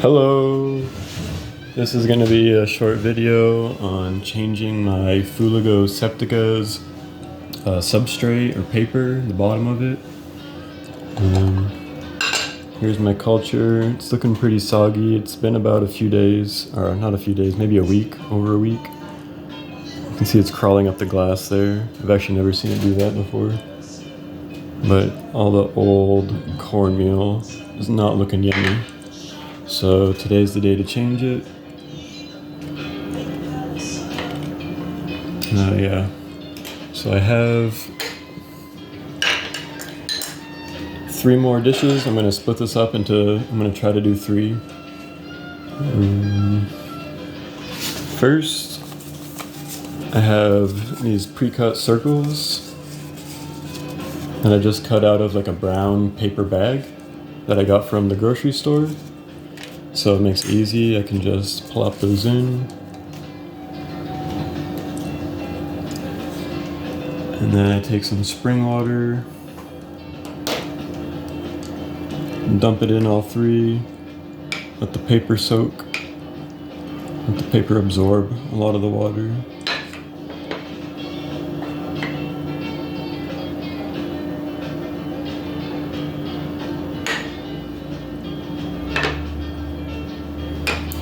Hello! This is going to be a short video on changing my fuligo septica's substrate or paper, the bottom of it. Here's my culture. It's looking pretty soggy. It's been about a few days, or not a few days, maybe a week, over a week. You can see it's crawling up the glass there. I've actually never seen it do that before. But all the old cornmeal is not looking yummy. So today's the day to change it. Yeah. So I have 3 more dishes. I'm going to split this up into, I'm going to try to do 3. First, I have these pre-cut circles that I just cut out of like a brown paper bag that I got from the grocery store. So it makes it easy. I can just plop those in. And then I take some spring water and dump it in all 3. Let the paper soak. Let the paper absorb a lot of the water.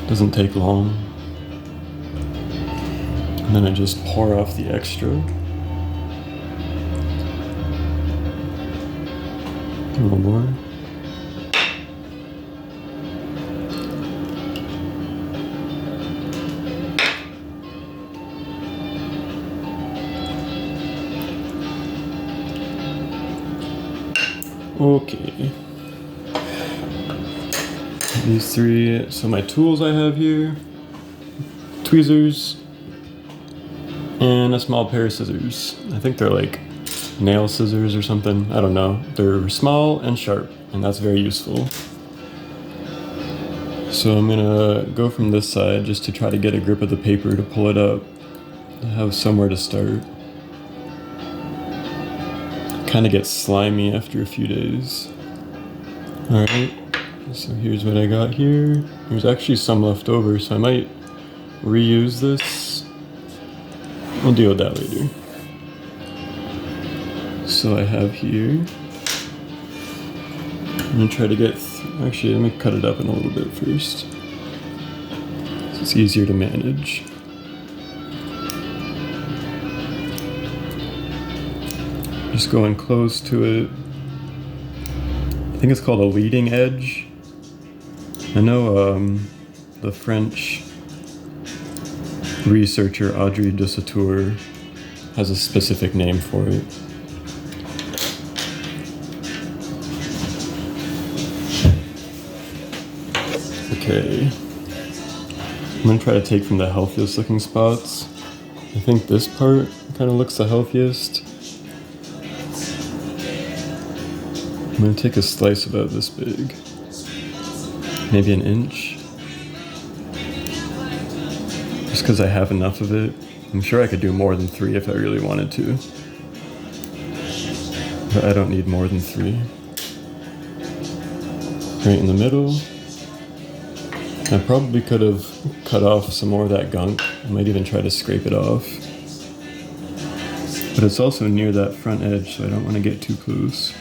Doesn't take long. And then I just pour off the extra. A little more. Okay. These 3, so my tools I have here, tweezers, and a small pair of scissors. I think they're like nail scissors or something, I don't know. They're small and sharp, and that's very useful. So I'm gonna go from this side just to try to get a grip of the paper to pull it up, to have somewhere to start. Kind of gets slimy after a few days. Alright. So here's what I got here. There's actually some left over, so I might reuse this. We'll deal with that later. So I have here. I'm gonna try to get, actually let me cut it up in a little bit first. So it's easier to manage. Just going close to it. I think it's called a leading edge. I know the French researcher Audrey Dusatour has a specific name for it. Okay. I'm going to try to take from the healthiest looking spots. I think this part kind of looks the healthiest. I'm going to take a slice about this big. Maybe an inch. Just because I have enough of it. I'm sure I could do more than 3 if I really wanted to. But I don't need more than 3. Right in the middle. I probably could have cut off some more of that gunk. I might even try to scrape it off. But it's also near that front edge, so I don't want to get too close.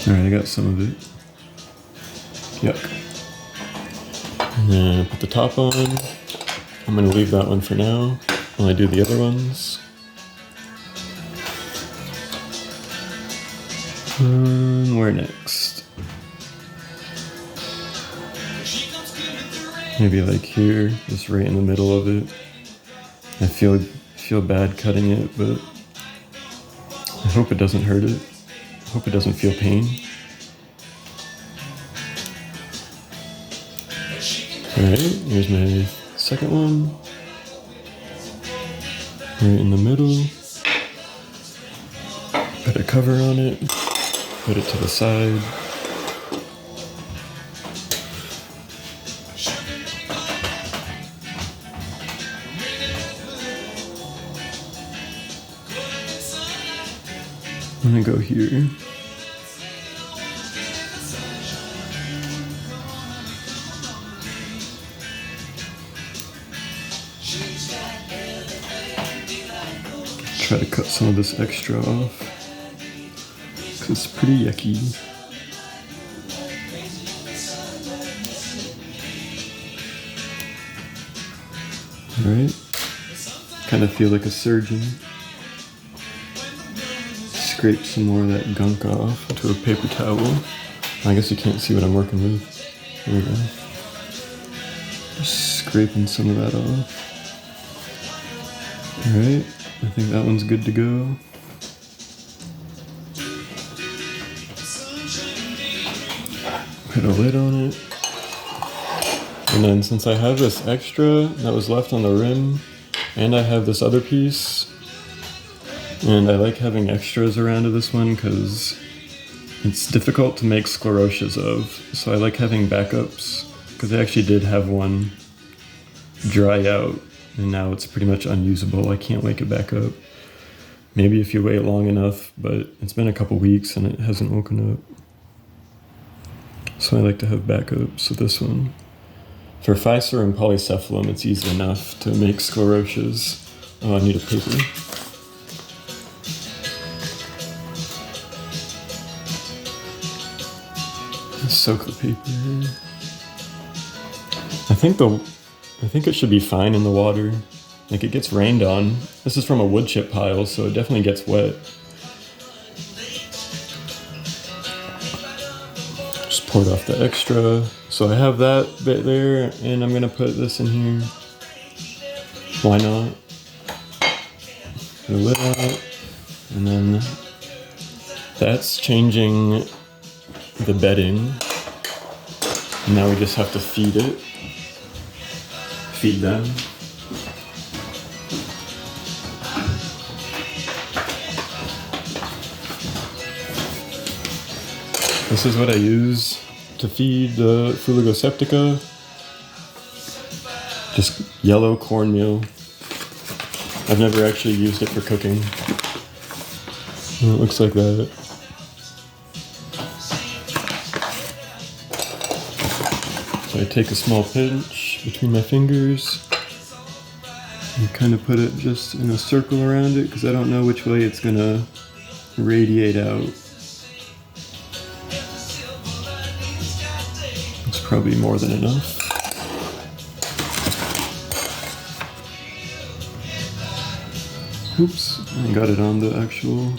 Alright, I got some of it. Yuck. And then put the top on. I'm going to leave that one for now while I do the other ones. Where next? Maybe like here, just right in the middle of it. I feel bad cutting it, but I hope it doesn't hurt it. I hope it doesn't feel pain. Alright, here's my second one. Right in the middle. Put a cover on it. Put it to the side. I'm gonna go here. Try to cut some of this extra off, because it's pretty yucky. Alright, kind of feel like a surgeon. Scrape some more of that gunk off into a paper towel. I guess you can't see what I'm working with. There we go. Just scraping some of that off. Alright, I think that one's good to go. Put a lid on it. And then since I have this extra that was left on the rim, and I have this other piece, and I like having extras around to this one because it's difficult to make sclerotias of, so I like having backups, because I actually did have one dry out, and now it's pretty much unusable. I can't wake it back up. Maybe if you wait long enough, but it's been a couple weeks and it hasn't woken up. So I like to have backups of this one. For Pfizer and polycephalum, it's easy enough to make sclerotias. Oh, I need a paper. Soak the paper. I think it should be fine in the water. Like, it gets rained on. This is from a wood chip pile, so it definitely gets wet. Just poured off the extra. So I have that bit there, and I'm gonna put this in here. Why not? Put a lid on it, and then that's changing the bedding. Now we just have to feed it. Feed them. This is what I use to feed the fuligo septica. Just yellow cornmeal. I've never actually used it for cooking. And it looks like that. So I take a small pinch between my fingers and kind of put it just in a circle around it, because I don't know which way it's gonna radiate out. It's probably more than enough. Oops, I got it on the actual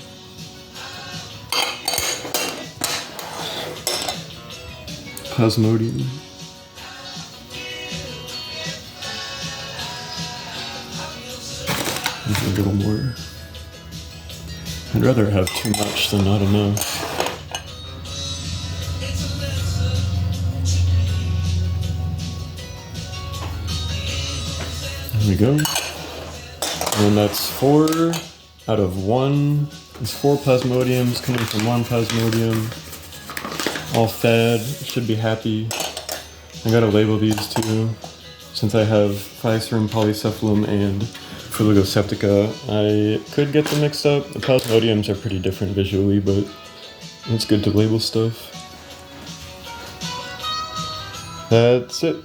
plasmodium. Maybe a little more. I'd rather have too much than not enough. There we go. And that's 4 out of 1. There's 4 plasmodiums coming from 1 plasmodium. All fed. Should be happy. I gotta label these too. Since I have Pfizer and polycephalum and fuligo septica, I could get them mixed up. The plasmodiums are pretty different visually, but it's good to label stuff. That's it.